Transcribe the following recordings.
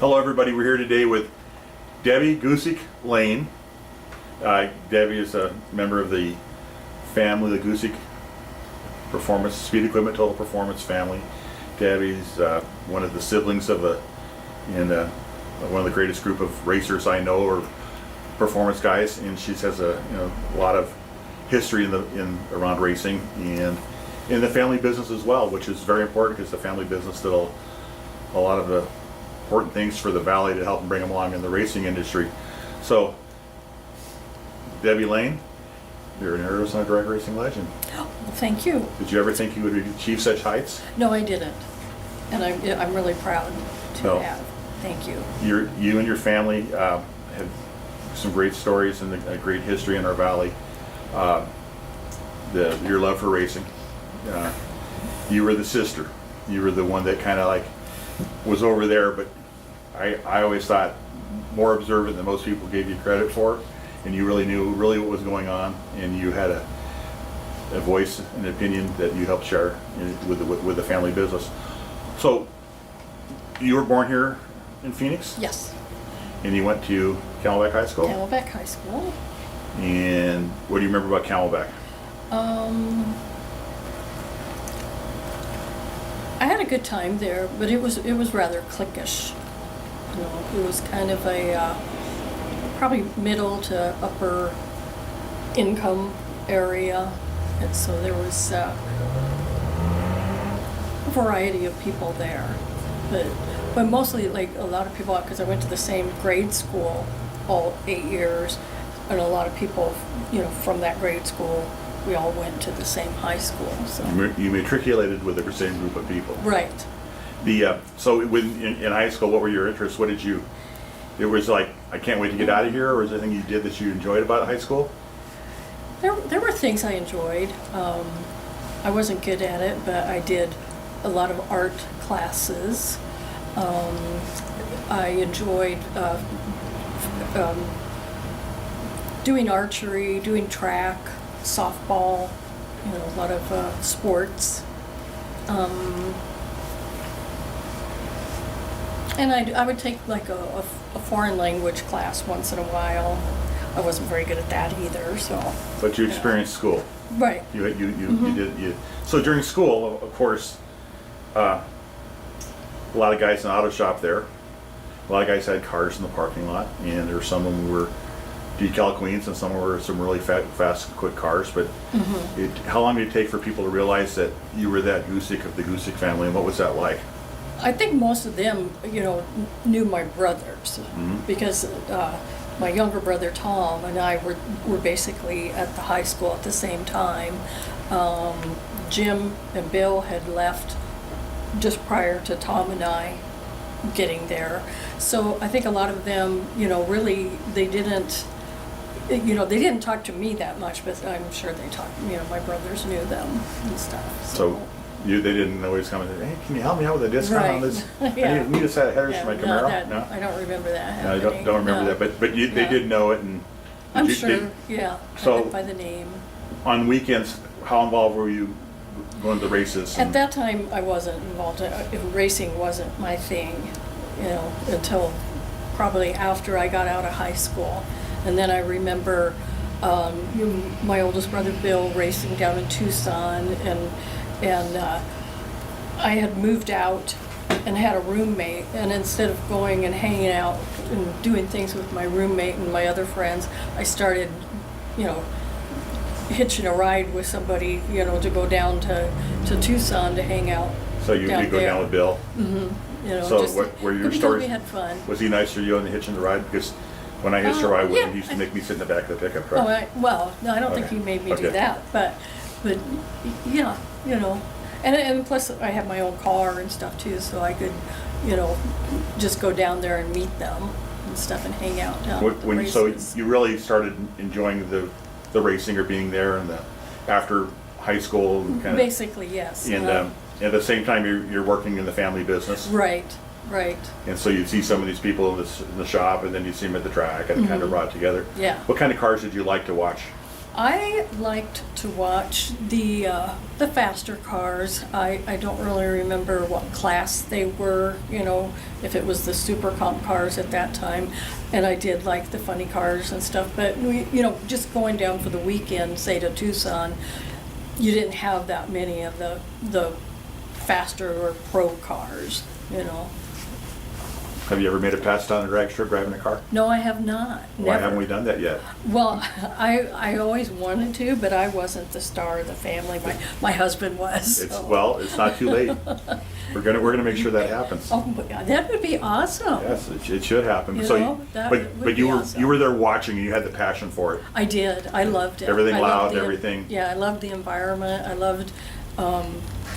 Hello everybody, we're here today with Debbie Goosic Lane. Debbie is a member of the family, the Goosic Performance, Speed Equipment Total Performance family. Debbie's one of the siblings of one of the greatest group of racers I know, or performance guys, and she has a lot of history around racing and in the family business as well, which is very important because the family business did a lot of the important things for the valley to help them bring them along in the racing industry. So, Debbie Lane, you're an Arizona drag racing legend. Well, thank you. Did you ever think you would achieve such heights? No, I didn't, and I'm really proud to have. Thank you. You and your family have some great stories and a great history in our valley. Your love for racing. You were the sister. You were the one that kind of like was over there, but I always thought more observant than most people gave you credit for, and you really knew what was going on, and you had a voice, an opinion that you helped share with the family business. So you were born here in Phoenix? Yes. And you went to Camelback High School? Camelback High School. And what do you remember about Camelback? I had a good time there, but it was rather cliquish. It was kind of a probably middle to upper income area, and so there was a variety of people there, but mostly like a lot of people, because I went to the same grade school all 8 years, and a lot of people from that grade school, we all went to the same high school. So you matriculated with the same group of people. Right. So in high school, what were your interests? What did you? It was like, I can't wait to get out of here, or was there anything you did that you enjoyed about high school? There were things I enjoyed. I wasn't good at it, but I did a lot of art classes. I enjoyed doing archery, doing track, softball, a lot of sports. And I would take like a foreign language class once in a while. I wasn't very good at that either, so. But you experienced school. Right. You did. So during school, of course, a lot of guys in the auto shop there. A lot of guys had cars in the parking lot, and there were some of them who were decal queens, and some were some really fast, quick cars. But how long did it take for people to realize that you were that Goosic of the Goosic family, and what was that like? I think most of them, knew my brothers, because my younger brother Tom and I were basically at the high school at the same time. Jim and Bill had left just prior to Tom and I getting there. So I think a lot of them, really, they didn't talk to me that much, but I'm sure they talked, my brothers knew them and stuff. So they didn't always come and say, hey, can you help me out with a discount on this? Yeah. I need a set of headers for my Camaro. No, I don't remember that happening. No, I don't remember that, but they did know it. And I'm sure, yeah, so by the name. On weekends, how involved were you going to the races? At that time, I wasn't involved. Racing wasn't my thing, until probably after I got out of high school. And then I remember my oldest brother Bill racing down in Tucson, and I had moved out and had a roommate, and instead of going and hanging out and doing things with my roommate and my other friends, I started, hitching a ride with somebody, to go down to Tucson to hang out. So you go down with Bill? Mm-hmm. So what were your stories? We had fun. Was he nice for you on the hitching the ride? Because when I hitched a ride with him, he used to make me sit in the back of the pickup truck. No, I don't think he made me do that, but yeah, and plus I have my own car and stuff too, so I could, just go down there and meet them and stuff and hang out down at the races. So you really started enjoying the racing or being there and after high school? Basically, yes. And at the same time, you're working in the family business. Right. And so you'd see some of these people in the shop, and then you'd see them at the track, and kind of brought together. Yeah. What kind of cars did you like to watch? I liked to watch the faster cars. I don't really remember what class they were, if it was the super comp cars at that time. And I did like the funny cars and stuff. But just going down for the weekend, say to Tucson, you didn't have that many of the faster or pro cars. Have you ever made it past on a drag strip driving a car? No, I have not. Why Never. haven't we done that yet? Well, I always wanted to, but I wasn't the star of the family. My husband was. Well, it's not too late. We're gonna make sure that happens. Oh, that would be awesome. Yes, it should happen. That would But be you awesome. were there watching and you had the passion for it. I did. I loved it. Everything I loud, loved everything. Yeah, I loved the environment. I loved,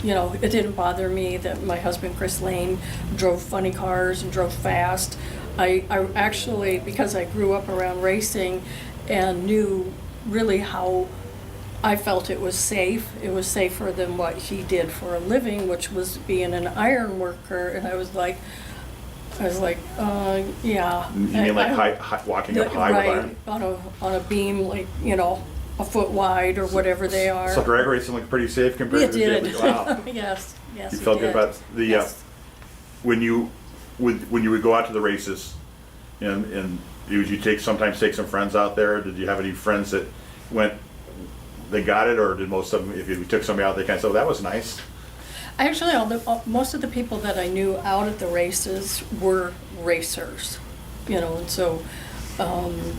it didn't bother me that my husband Chris Lane drove funny cars and drove fast. I actually, because I grew up around racing and knew really how I felt it was safe. It was safer than what he did for a living, which was being an iron worker. And I was like, yeah. You mean like walking up high with iron? On a beam, like, a foot wide or whatever they are. So drag racing looked pretty safe compared It to did. the Wow. Yes, You it felt good did. about the Yes. when you would go out to the races, and you sometimes take some friends out there. Did you have any friends that went? They got it, or did most of them? If you took somebody out, they kind of said, "Oh, that was nice." Actually, most of the people that I knew out at the races were racers, and so,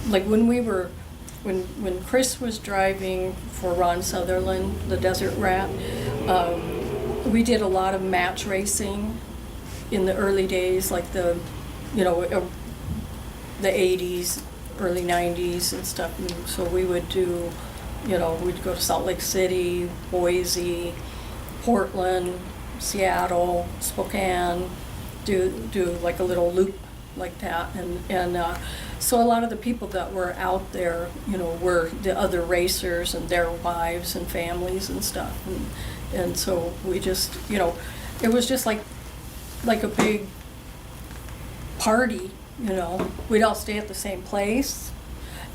like when Chris was driving for Ron Sutherland, the Desert Rat, we did a lot of match racing in the early days, like the 80s, early 90s and stuff. And so we would do, we'd go to Salt Lake City, Boise, Portland, Seattle, Spokane, do like a little loop like that. And so a lot of the people that were out there, were the other racers and their wives and families and stuff. And so we just, it was just like a big party, We'd all stay at the same place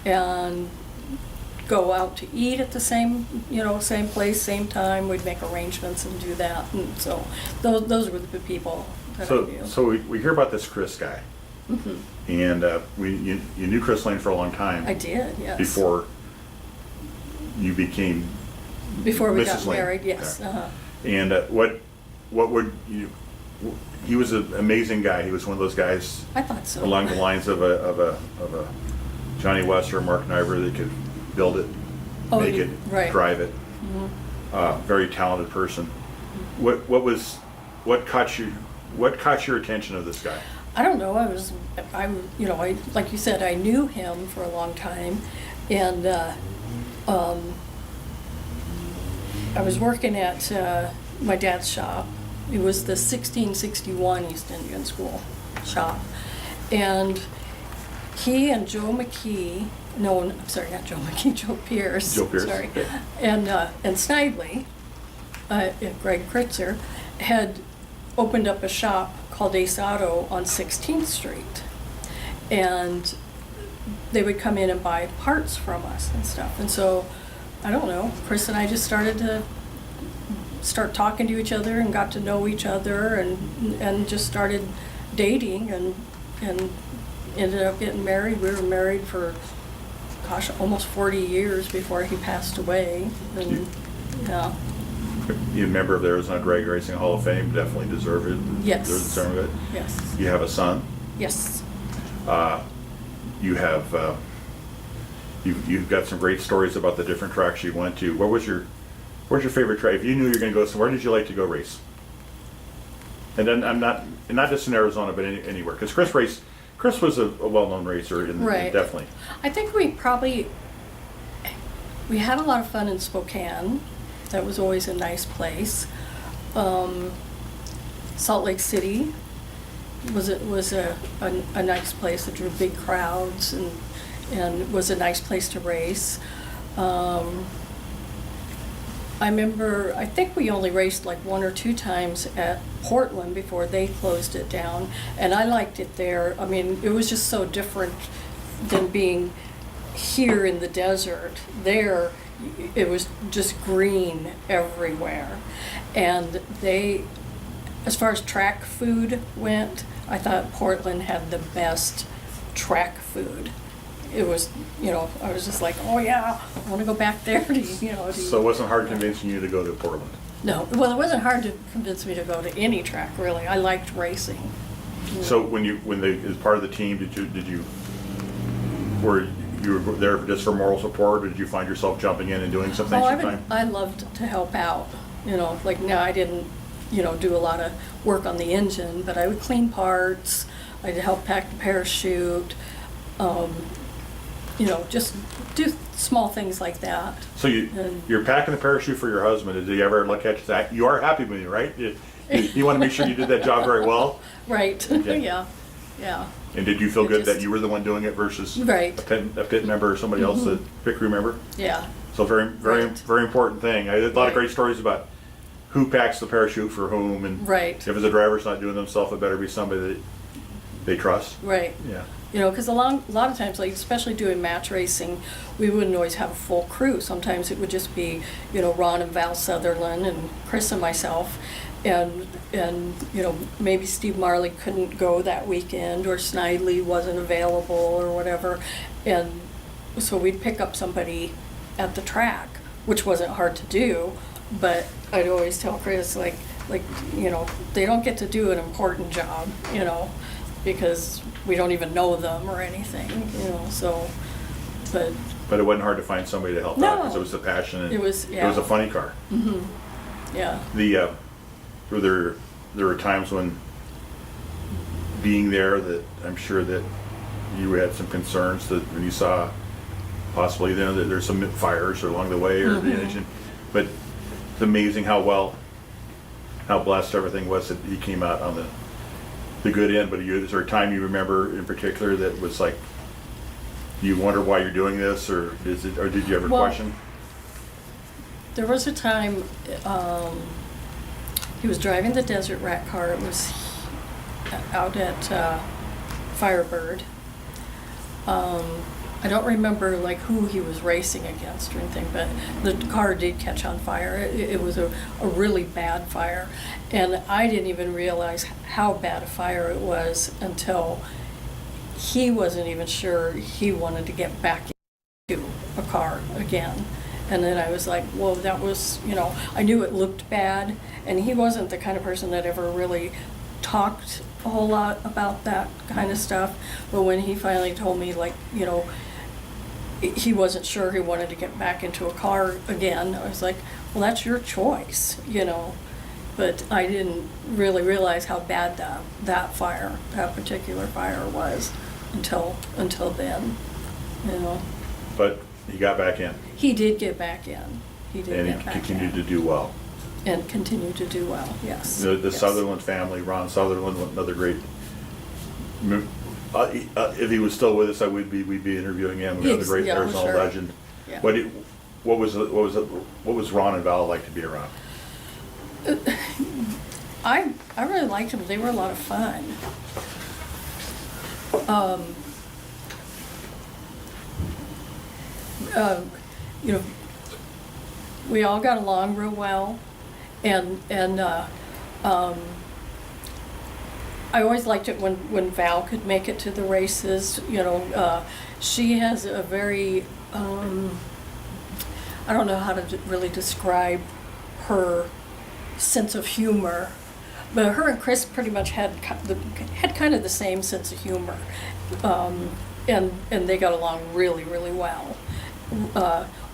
and go out to eat at the same place, same time. We'd make arrangements and do that. And so those were the people that I knew. So we hear about this Chris guy. Mm-hmm. And you knew Chris Lane for a long time. I did, yes. Before you became Before we Mrs. got Lane. married, yes. Yeah. Uh-huh. And what would you? He was an amazing guy. He was one of those guys I thought so. along the lines of a Johnny West or Mark Niver that could build it, make it, right. drive it. Mm-hmm. Very talented person. What caught your attention of this guy? I don't know. I like you said, I knew him for a long time, and I was working at my dad's shop. It was the 1661 East Indian School shop, and he and Joe McKee. No, I'm sorry, not Joe McKee. Joe Pierce. Joe Pierce. Sorry, Okay. and Snidely, Greg Kritzer, had opened up a shop called Ace Auto on 16th Street, and they would come in and buy parts from us and stuff. And so, I don't know, Chris and I just started to talking to each other and got to know each other and just started dating and ended up getting married. We were married for, gosh, almost 40 years before he passed away. And yeah. You're a member of the Arizona Drag Racing Hall of Fame. Definitely deserve it. Yes. Deserve some of it. Yes. You have a son. Yes. You have. You've got some great stories about the different tracks you went to. Where's your favorite track? If you knew you were going to go somewhere, where did you like to go race? And then I'm not just in Arizona, but anywhere. Because Chris was a well-known racer, Right. definitely. I think we had a lot of fun in Spokane. That was always a nice place. Salt Lake City was a nice place that drew big crowds and was a nice place to race. I think we only raced like one or two times at Portland before they closed it down, and I liked it there. I mean, it was just so different than being here in the desert, there it was just green everywhere. And they, as far as track food went, I thought Portland had the best track food. It was, I was just like, oh yeah, I want to go back there to, So it wasn't hard convincing you to go to Portland? No, well, it wasn't hard to convince me to go to any track, really. I liked racing. So when they, as part of the team, were you there just for moral support, or did you find yourself jumping in and doing some things sometime? I loved to help out, like now I didn't, do a lot of work on the engine, but I would clean parts, I'd help pack the parachute, just do small things like that. So you're packing the parachute for your husband. Did he ever look at you? You are happy with me, right? You want to make sure you did that job very well? Right, Okay. yeah. And did you feel good that you were the one doing it versus Right. a pit member or somebody else, a pit crew member? Yeah. So very Right. very important thing. I had a lot of great stories about who packs the parachute for whom, and Right. if the driver's not doing themselves, it better be somebody that they trust. Right. Yeah. Because a lot of times, like especially doing match racing, we wouldn't always have a full crew. Sometimes it would just be, Ron and Val Sutherland and Chris and myself, and maybe Steve Marley couldn't go that weekend, or Snidely wasn't available or whatever, and so we'd pick up somebody at the track, which wasn't hard to do, but I'd always tell Chris like they don't get to do an important job, because we don't even know them or anything, so, But it wasn't hard to find somebody to help No. out because it was the passion, and It was, it was a funny car. yeah. There were times when being there that I'm sure that you had some concerns that when you saw possibly that there's some fires along the way or the engine, but it's amazing how blessed everything was that he came out on the good end. But is there a time you remember in particular that was like you wonder why you're doing this, or did you ever question? There was a time he was driving the Desert Rat car. It was out at Firebird. I don't remember like who he was racing against or anything, but the car did catch on fire. It was a really bad fire, and I didn't even realize how bad a fire it was until he wasn't even sure he wanted to get back into a car again. And then I was like, whoa, that was, I knew it looked bad, and he wasn't the kind of person that ever really talked a whole lot about that kind of stuff. But when he finally told me, like, he wasn't sure he wanted to get back into a car again, I was like, well, that's your choice, But I didn't really realize how bad that particular fire was until then, But he got back in. He did get back in. He continued to do well. And continued to do well, yes. The yes. Sutherland family, Ron Sutherland, another great. If he was still with us, we'd be interviewing him. Another great Arizona sure. legend. Yeah. What was Ron and Val like to be around? I really liked them. They were a lot of fun. We all got along real well, and I always liked it when Val could make it to the races. She has a very I don't know how to really describe her sense of humor, but her and Chris pretty much had kind of the same sense of humor, and they got along really, really well.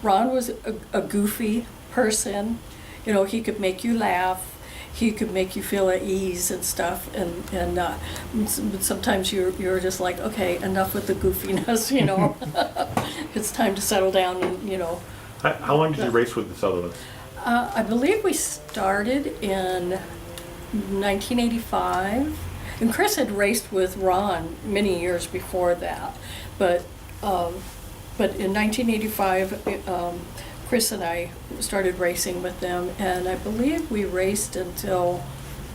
Ron was a goofy person. He could make you laugh. He could make you feel at ease and stuff, and sometimes you're just like, okay, enough with the goofiness, It's time to settle down, and How long did you race with the Sutherlands? I believe we started in 1985, and Chris had raced with Ron many years before that, but in 1985, Chris and I started racing with them, and I believe we raced until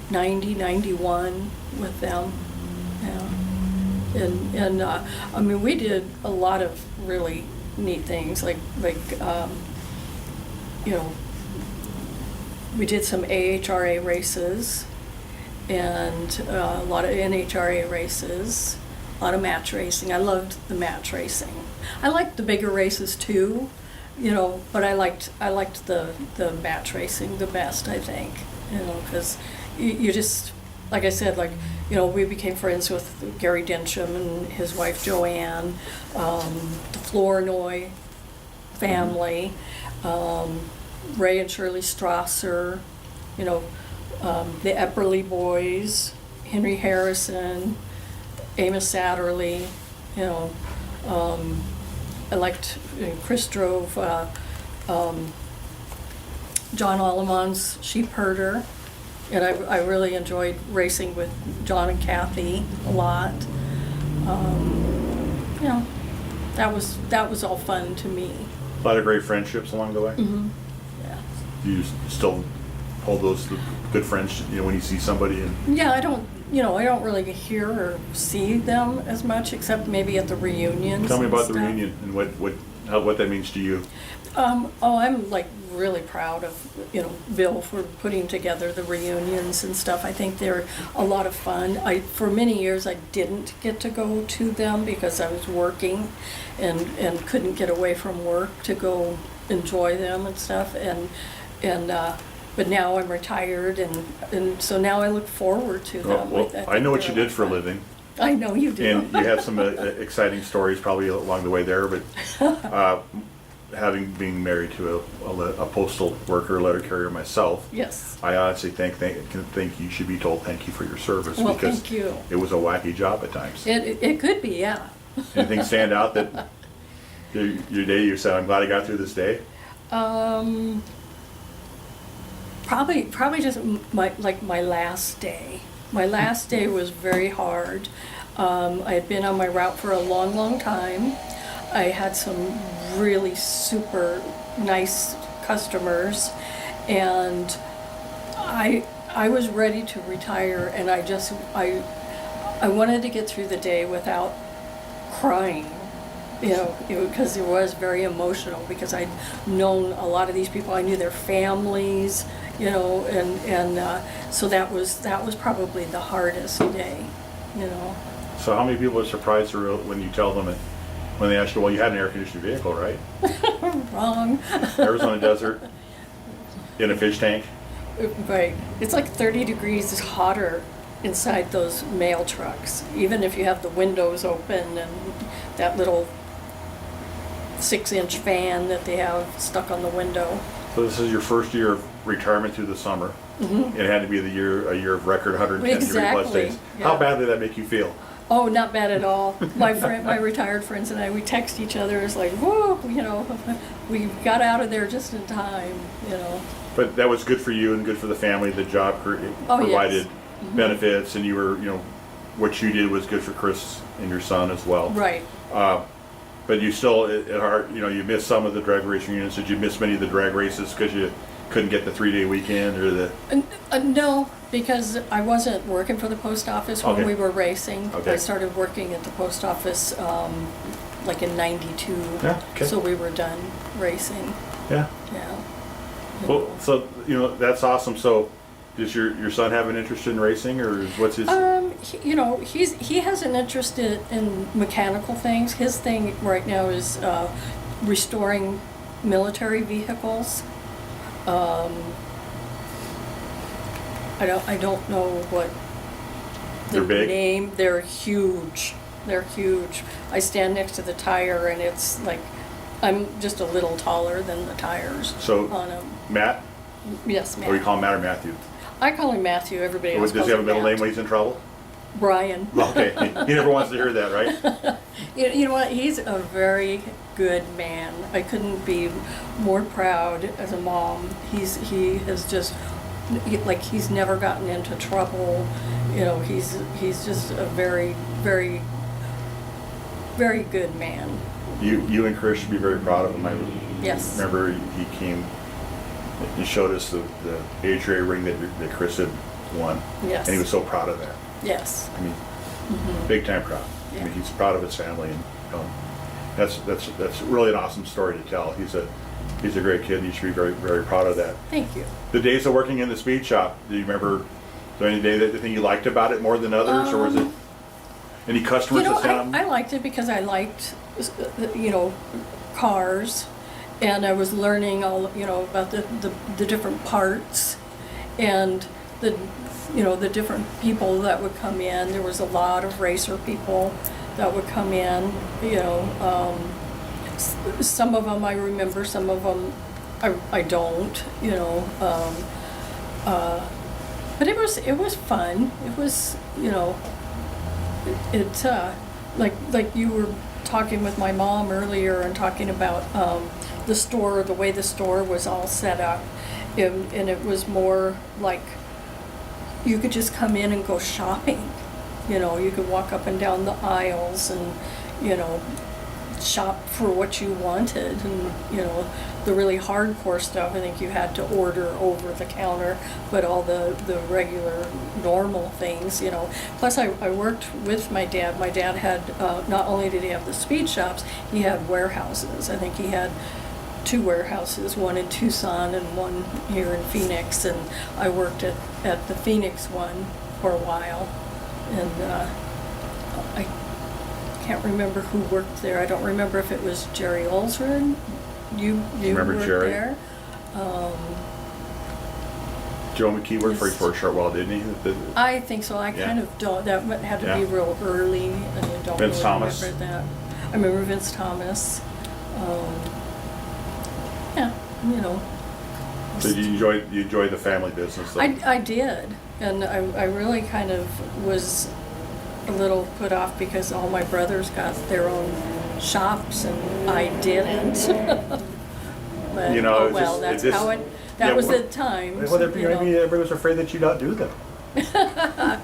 91 with them. Yeah. And I mean, we did a lot of really neat things, like you know, we did some AHRA races and a lot of NHRA races, a lot of match racing. I loved the match racing. I liked the bigger races too, you know, but I liked the match racing the best, I think, you know, because you just, like I said, like, you know, we became friends with Gary Densham and his wife Joanne, the Flournoy family, Ray and Shirley Strasser, you know, the Epperly boys, Henry Harrison, Amos Satterley, you know, I liked, Chris drove John Alleman's sheep herder, and I really enjoyed racing with John and Kathy a lot. You know, that was all fun to me. A lot of great friendships along the way. Mm-hmm. Yeah. Do you still hold those good friends, you know, when you see somebody? And Yeah, I don't really hear or see them as much, except maybe at the reunions. tell me and about the stuff. reunion and what that means to you. I'm like really proud of, you know, Bill for putting together the reunions and stuff. I think they're a lot of fun. For many years I didn't get to go to them because I was working and couldn't get away from work to go enjoy them and stuff. But now I'm retired, and so now I look forward to them. Well, think I know what you they're a did for a lot of living. fun. I know you do. And you have some exciting stories probably along the way there, but being married to a postal worker, letter carrier myself, Yes. I honestly think you should be told thank you for your service, Well, because thank you. it was a wacky job at times. It could be, yeah. Anything stand out that your day you said, I'm glad I got through this day? Probably just my last day. My last day was very hard. I had been on my route for a long, long time. I had some really super nice customers, and I was ready to retire, and I wanted to get through the day without crying. You know, because it was very emotional, because I'd known a lot of these people. I knew their families, you know, and so that was probably the hardest day, you know. So how many people are surprised when you tell them, when they ask you, well, you had an air-conditioned vehicle, right? Wrong. Arizona desert, in a fish tank? Right. It's like 30 degrees hotter inside those mail trucks, even if you have the windows open and that little 6-inch fan that they have stuck on the window. So this is your first year of retirement through the summer. Mm-hmm. It had to be a year of record 110 degree plus Exactly, days. yeah. How badly did that make you feel? Oh, not bad at all. My retired friends and I, we text each other. It's like, whoa, you know, we got out of there just in time, you know. But that was good for you and good for the family. The job Oh, provided yes. Mm-hmm. benefits, and you were, you know, what you did was good for Chris and your son as well. Right. But you still, at heart, you know, you missed some of the drag racing units. Did you miss many of the drag races because you couldn't get the 3-day weekend or the? No, because I wasn't working for the post office when Okay. we were racing. Okay. I started working at the post office like in '92. Yeah, okay. So we were done racing. Yeah. Yeah. Well, so you know that's awesome. So, does your son have an interest in racing, or what's his? You know, he has an interest in mechanical things. His thing right now is restoring military vehicles. I don't know what the They're big? name. They're huge. They're huge. I stand next to the tire, and it's like I'm just a little taller than the tires So, on them. Matt, Yes, or you Matt. call him Matt or Matthew? I call him Matthew. Everybody else Does calls he have a him middle Matt. name when he's in trouble? Brian. Okay, he never wants to hear that, right? You know what? He's a very good man. I couldn't be more proud as a mom. He has just like he's never gotten into trouble. You know, he's just a very, very, very good man. You and Chris should be very proud of him. I Yes. remember he came, he showed us the HRA ring that Chris had won. Yes. And he was so proud of that. Yes. I mean, big time proud. I Yeah. mean, he's proud of his family, and that's really an awesome story to tell. He's a great kid, and you should be very, very proud of that. Thank you. The days of working in the speed shop, do you remember, is there any day that you think you liked about it more than others, or was it any customers You know, that sound? I liked it because I liked, cars, and I was learning all, about the different parts, and the different people that would come in. There was a lot of racer people that would come in, some of them I remember, some of them I don't, but it was fun. It was, like you were talking with my mom earlier and talking about the store, the way the store was all set up, and it was more like you could just come in and go shopping. You could walk up and down the aisles and, shop for what you wanted, and, the really hardcore stuff, I think you had to order over the counter, but all the regular normal things, Plus I worked with my dad. My dad had, not only did he have the speed shops, he had warehouses. I think he had 2 warehouses, one in Tucson and one here in Phoenix, and I worked at the Phoenix one for a while, and I can't remember who worked there. I don't remember if it was Jerry Olsred. You Remember worked Jerry? there. Joe McKee worked for you for a short while, didn't he? I think so. I Yeah. kind of don't. That had to be Yeah. real early, and I don't Vince really Thomas? remember that. I remember Vince Thomas. Yeah, So you enjoyed the family business, though? I did, and I really kind of was a little put off because all my brothers got their own shops and I didn't. But, oh it's well, just- that's how it. That yeah, was well- the times. Well, maybe everybody was afraid that you'd outdo them. That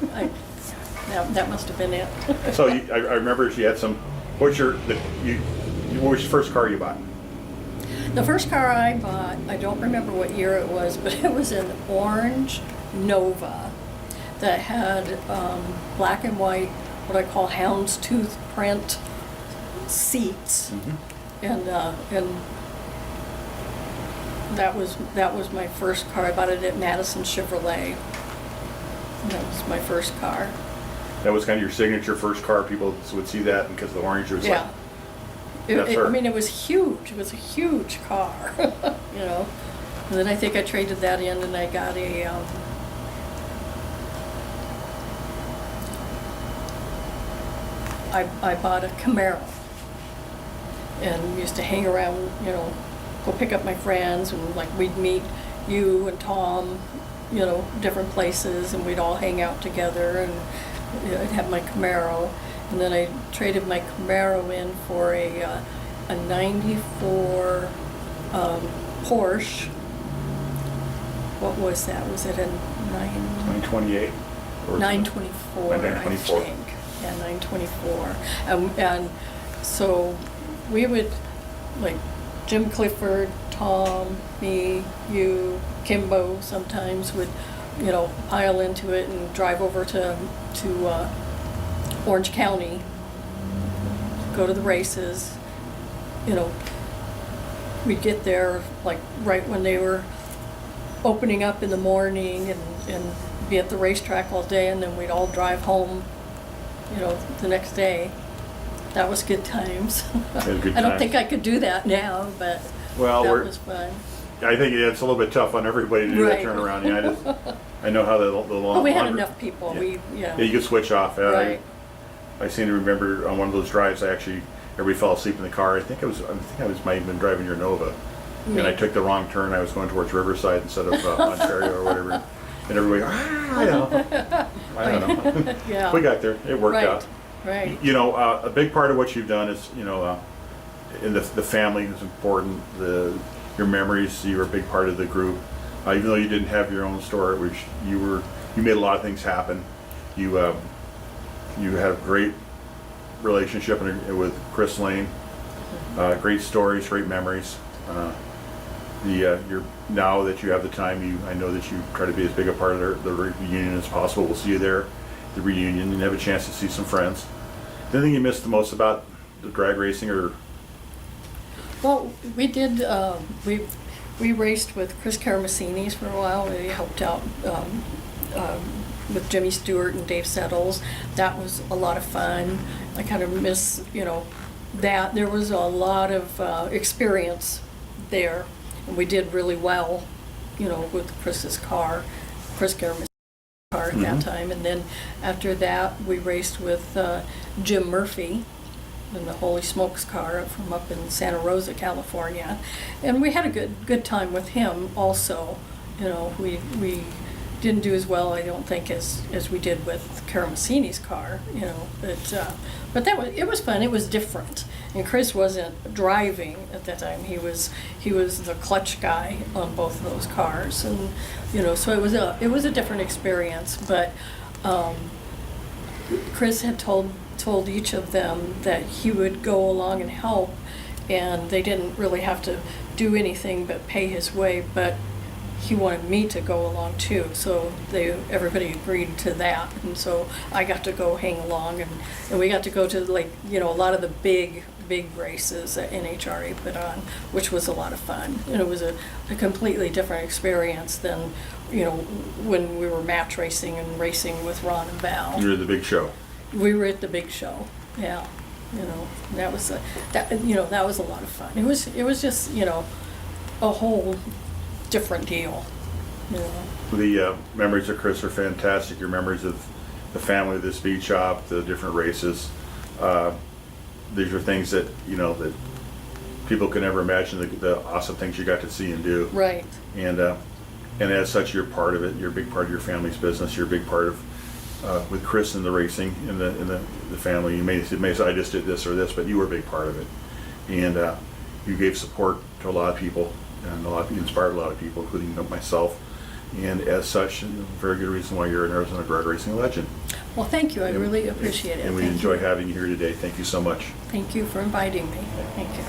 must have been it. So I remember she had some. What was your first car you bought? The first car I bought, I don't remember what year it was, but it was an orange Nova that had black and white, what I call houndstooth print seats, and that was my first car. I bought it at Madison Chevrolet. That was my first car. That was kind of your signature first car. People would see that because the orange was Yeah. like. Yes, sir. I mean, it was huge. It was a huge car, And then I think I traded that in, and I got I bought a Camaro, and used to hang around, go pick up my friends, and like we'd meet you and Tom, different places, and we'd all hang out together, and I'd have my Camaro. And then I traded my Camaro in for a 94 Porsche. What was that? Was it a 928. 924, I 924. think. Yeah, 924. And so we would, like, Jim Clifford, Tom, me, you, Kimbo sometimes would, pile into it and drive over to Orange County, go to the races. We'd get there like right when they were opening up in the morning, and be at the racetrack all day, and then we'd all drive home, the next day. That was good times. Good I don't times. think I could do that now, but Well, that was fun. I think it's a little bit tough on everybody to do Right. that turnaround. I know how the long. But we had longer- enough people. Yeah. Yeah. Yeah, you could switch off. Right. I seem to remember on one of those drives, everybody fell asleep in the car. I think I might have been driving your Nova, and I took the wrong turn. I was going towards Riverside instead of Ontario or whatever, and everybody, I don't know. Yeah. We got there. It worked Right. out. Right. A big part of what you've done is, in the family is important. Your memories, you were a big part of the group. Even though you didn't have your own store, which you made a lot of things happen. You had a great relationship with Chris Lane. Great stories, great memories. You're now that you have the time, I know that you try to be as big a part of the reunion as possible. We'll see you there, the reunion, and have a chance to see some friends. Anything you missed the most about the drag racing, or Well, we did, we raced with Chris Karamessinis for a while. We helped out with Jimmy Stewart and Dave Settles. That was a lot of fun. I kind of miss, that. There was a lot of experience there. And we did really well, with Chris's car, Chris Karamessinis' car at that time. And then after that, we raced with Jim Murphy in the Holy Smokes car from up in Santa Rosa, California, and we had a good time with him also. We didn't do as well, I don't think, as we did with Karamessinis' car. But it was fun. It was different, and Chris wasn't driving at that time. He was the clutch guy on both of those cars, and so it was a different experience. But Chris had told each of them that he would go along and help, and they didn't really have to do anything but pay his way, but he wanted me to go along too, so everybody agreed to that, and so I got to go hang along, and we got to go to a lot of the big races that NHRA put on, which was a lot of fun, and it was a completely different experience than when we were match racing and racing with Ron and Val. you were the big show? We were at the big show, yeah. That was that was a lot of fun. It was just a whole different deal. The memories of Chris are fantastic. Your memories of the family, the speed shop, the different races. These are things that that people can never imagine. The awesome things you got to see and do. Right. And as such, you're part of it. You're a big part of your family's business. You're a big part of with Chris and the racing in the family. You may say I just did this or this, but you were a big part of it, and you gave support to a lot of people, and you inspired a lot of people, including myself. And as such, a very good reason why you're an Arizona drag racing legend. Well, thank you. I really appreciate it. And we Thank enjoy you. having you here today. Thank you so much. Thank you for inviting me. Thank you.